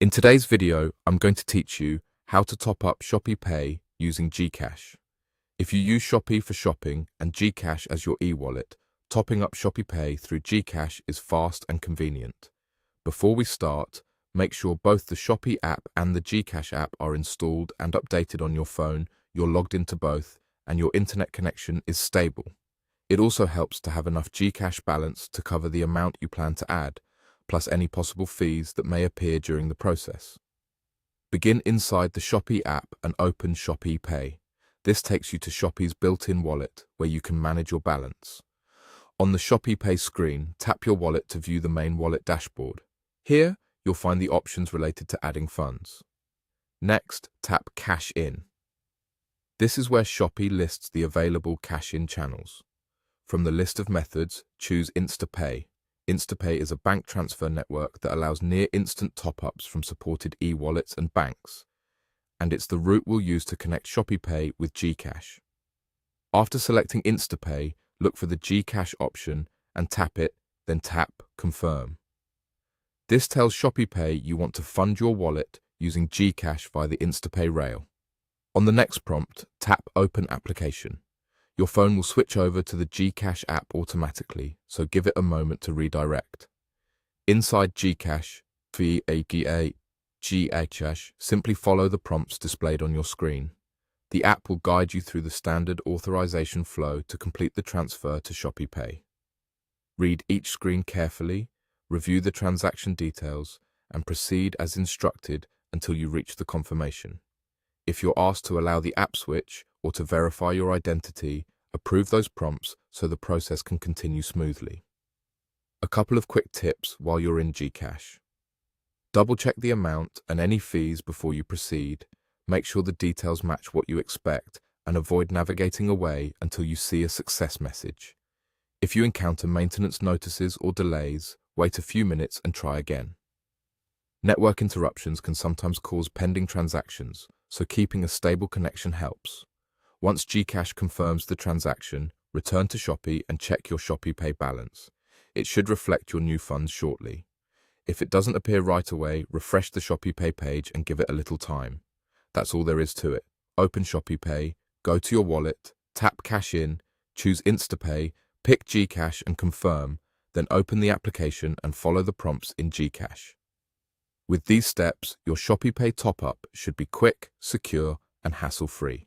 In today's video, I'm going to teach you how to top up Shopeepay using Gcash. If you use Shopee for shopping and Gcash as your e-wallet, topping up Shopeepay through Gcash is fast and convenient. Before we start, make sure both the Shopee app and the Gcash app are installed and updated on your phone, you're logged into both, and your internet connection is stable. It also helps to have enough Gcash balance to cover the amount you plan to add, plus any possible fees that may appear during the process. Begin inside the Shopee app and open Shopeepay. This takes you to Shopee's built-in wallet, where you can manage your balance. On the Shopeepay screen, tap your wallet to view the main wallet dashboard. Here, you'll find the options related to adding funds. Next, tap Cash In. This is where Shopee lists the available cash-in channels. From the list of methods, choose InstaPay. InstaPay is a bank transfer network that allows near-instant top-ups from supported e-wallets and banks, and it's the route we'll use to connect Shopeepay with Gcash. After selecting InstaPay, look for the Gcash option and tap it, then tap Confirm. This tells Shopeepay you want to fund your wallet using Gcash via the InstaPay rail. On the next prompt, tap Open Application. Your phone will switch over to the Gcash app automatically, so give it a moment to redirect. Inside Gcash, Gcash, simply follow the prompts displayed on your screen. The app will guide you through the standard authorization flow to complete the transfer to Shopeepay. Read each screen carefully, review the transaction details, and proceed as instructed until you reach the confirmation. If you're asked to allow the app switch or to verify your identity, approve those prompts so the process can continue smoothly. A couple of quick tips while you're in Gcash. Double-check the amount and any fees before you proceed. Make sure the details match what you expect and avoid navigating away until you see a success message. If you encounter maintenance notices or delays, wait a few minutes and try again. Network interruptions can sometimes cause pending transactions, so keeping a stable connection helps. Once Gcash confirms the transaction, return to Shopee and check your Shopeepay balance. It should reflect your new funds shortly. If it doesn't appear right away, refresh the Shopeepay page and give it a little time. That's all there is to it. Open Shopeepay, go to your wallet, tap Cash In, choose InstaPay, pick Gcash and confirm, then open the application and follow the prompts in Gcash. With these steps, your Shopeepay top-up should be quick, secure, and hassle-free.